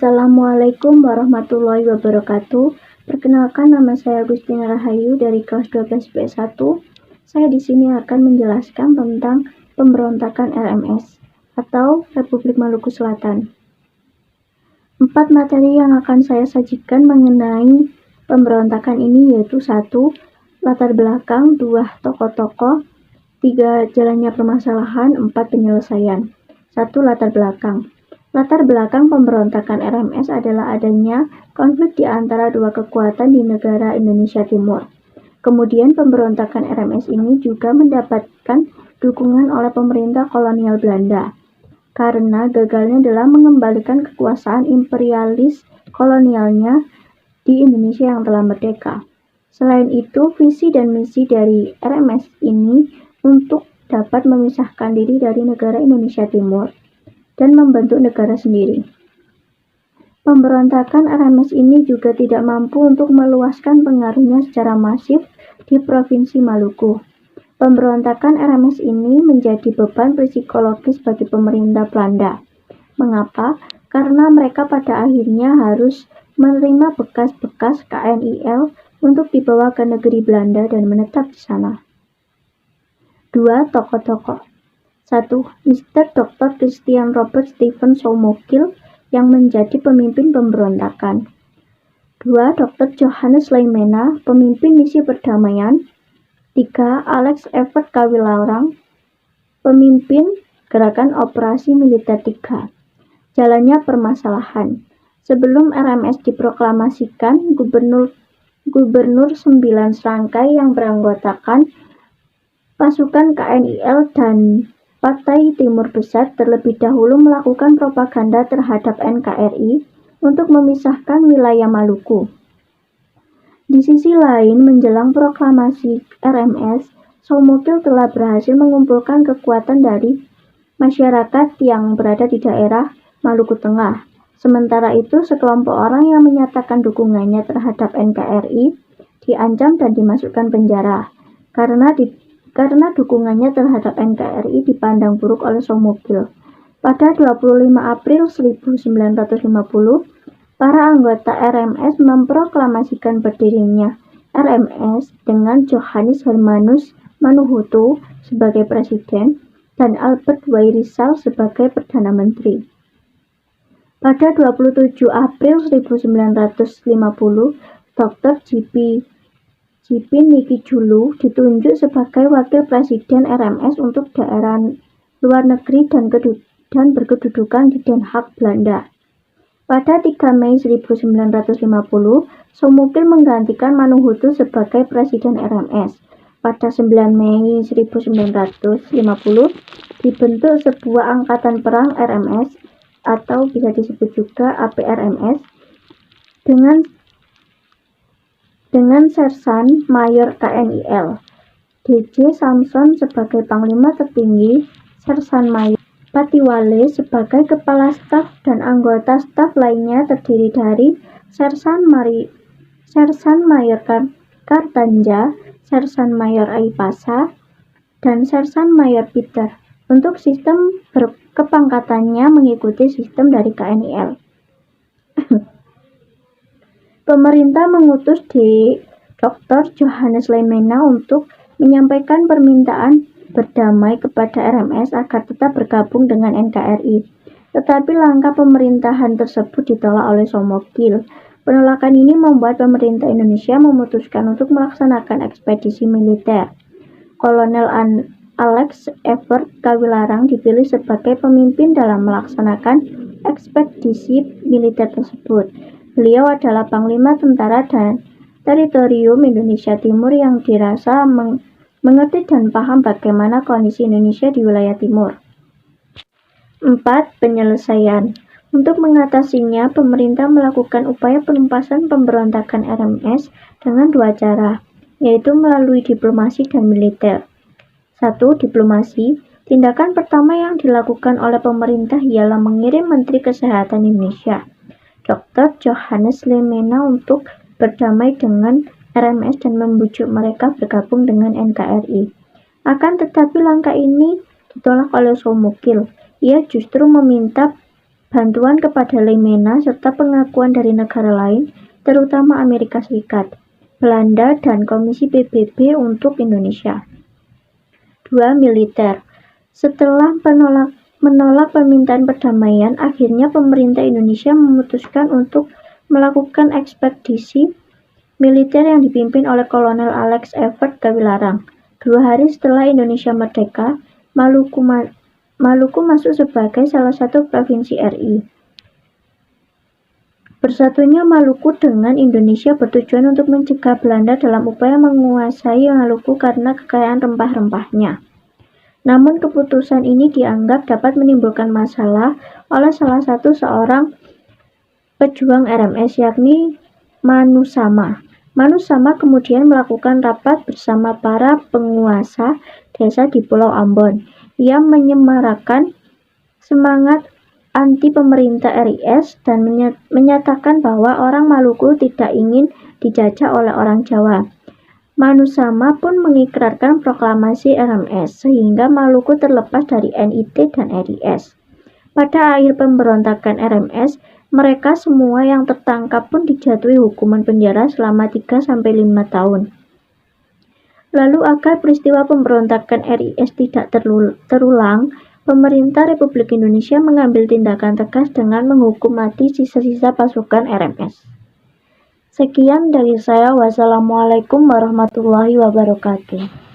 Assalamualaikum warahmatullahi wabarakatuh. Perkenalkan, nama saya Agustina Rahayu dari kelas 12 B1. Saya di sini akan menjelaskan tentang pemberontakan RMS atau Republik Maluku Selatan. 4 materi yang akan saya sajikan mengenai pemberontakan ini yaitu 1. Latar belakang, 2. Tokoh-tokoh, 3. Jalannya permasalahan, 4. Penyelesaian. 1. Latar belakang. Latar belakang pemberontakan RMS adalah adanya konflik di antara dua kekuatan di negara Indonesia Timur. Kemudian pemberontakan RMS ini juga mendapatkan dukungan oleh pemerintah kolonial Belanda karena gagalnya dalam mengembalikan kekuasaan imperialis kolonialnya di Indonesia yang telah merdeka. Selain itu, visi dan misi dari RMS ini untuk dapat memisahkan diri dari negara Indonesia Timur dan membentuk negara sendiri. Pemberontakan RMS ini juga tidak mampu untuk meluaskan pengaruhnya secara masif di Provinsi Maluku. Pemberontakan RMS ini menjadi beban psikologis bagi pemerintah Belanda. Mengapa? Karena mereka pada akhirnya harus menerima bekas-bekas KNIL untuk dibawa ke negeri Belanda dan menetap di sana. 2. Tokoh-tokoh. 1. Mr. Dr. Christian Robert Stephen Soumokil yang menjadi pemimpin pemberontakan. 2. Dr. Johannes Leimena, pemimpin misi perdamaian. 3. Alex Everett Kawilarang, pemimpin gerakan operasi militer 3. Jalannya permasalahan. Sebelum RMS diproklamasikan, Gubernur 9 serangkai yang beranggotakan pasukan KNIL dan Partai Timur Besar terlebih dahulu melakukan propaganda terhadap NKRI untuk memisahkan wilayah Maluku. Di sisi lain, menjelang proklamasi RMS, Soumokil telah berhasil mengumpulkan kekuatan dari masyarakat yang berada di daerah Maluku Tengah. Sementara itu, sekelompok orang yang menyatakan dukungannya terhadap NKRI diancam dan dimasukkan penjara karena dukungannya terhadap NKRI dipandang buruk oleh Soumokil. Pada 25 April 1950, para anggota RMS memproklamasikan berdirinya RMS dengan Johannes Hermanus Manuhutu sebagai presiden dan Albert Wairisal sebagai Perdana Menteri. Pada 27 April 1950, Dr. J.P. Nikijulu ditunjuk sebagai wakil presiden RMS untuk daerah luar negeri dan berkedudukan di Den Haag, Belanda. Pada 3 Mei 1950, Soumokil menggantikan Manuhutu sebagai presiden RMS. Pada 9 Mei 1950, dibentuk sebuah angkatan perang RMS atau bisa disebut juga APRMS dengan Sersan Mayor KNIL D.J. Samson sebagai Panglima Tertinggi, Sersan Mayor Patiwale sebagai Kepala Staf dan anggota staf lainnya terdiri dari Sersan Mayor Kartanja, Sersan Mayor Aipasa, dan Sersan Mayor Peter. Untuk sistem kepangkatannya mengikuti sistem dari KNIL. Pemerintah mengutus Dr. Johannes Leimena untuk menyampaikan permintaan berdamai kepada RMS agar tetap bergabung dengan NKRI. Tetapi langkah pemerintahan tersebut ditolak oleh Soumokil. Penolakan ini membuat pemerintah Indonesia memutuskan untuk melaksanakan ekspedisi militer. Kolonel Alex Everett Kawilarang dipilih sebagai pemimpin dalam melaksanakan ekspedisi militer tersebut. Beliau adalah Panglima Tentara dan Teritorium Indonesia Timur yang dirasa mengerti dan paham bagaimana kondisi Indonesia di wilayah timur. 4. Penyelesaian. Untuk mengatasinya, pemerintah melakukan upaya penumpasan pemberontakan RMS dengan 2 cara, yaitu melalui diplomasi dan militer. 1. Diplomasi. Tindakan pertama yang dilakukan oleh pemerintah ialah mengirim Menteri Kesehatan Indonesia, Dr. Johannes Leimena untuk berdamai dengan RMS dan membujuk mereka bergabung dengan NKRI. Akan tetapi langkah ini ditolak oleh Soumokil. Ia justru meminta bantuan kepada Lemena, serta pengakuan dari negara lain, terutama Amerika Serikat, Belanda, dan Komisi PBB untuk Indonesia. 2. Militer. Setelah menolak permintaan perdamaian, akhirnya pemerintah Indonesia memutuskan untuk melakukan ekspedisi militer yang dipimpin oleh Kolonel Alex Everett Gawilarang. 2 hari setelah Indonesia merdeka, Maluku masuk sebagai salah satu provinsi RI. Bersatunya Maluku dengan Indonesia bertujuan untuk mencegah Belanda dalam upaya menguasai Maluku karena kekayaan rempah-rempahnya. Namun keputusan ini dianggap dapat menimbulkan masalah oleh salah satu seorang pejuang RMS, yakni Manusama. Manusama kemudian melakukan rapat bersama para penguasa desa di Pulau Ambon. Ia menyemarakan semangat anti pemerintah RIS dan menyatakan bahwa orang Maluku tidak ingin dijajah oleh orang Jawa. Manusama pun mengikrarkan proklamasi RMS sehingga Maluku terlepas dari NIT dan RIS. Pada akhir pemberontakan RMS, mereka semua yang tertangkap pun dijatuhi hukuman penjara selama 3-5 tahun. Lalu agar peristiwa pemberontakan RIS tidak terulang, pemerintah Republik Indonesia mengambil tindakan tegas dengan menghukum mati sisa-sisa pasukan RMS. Sekian dari saya. Wassalamualaikum warahmatullahi wabarakatuh.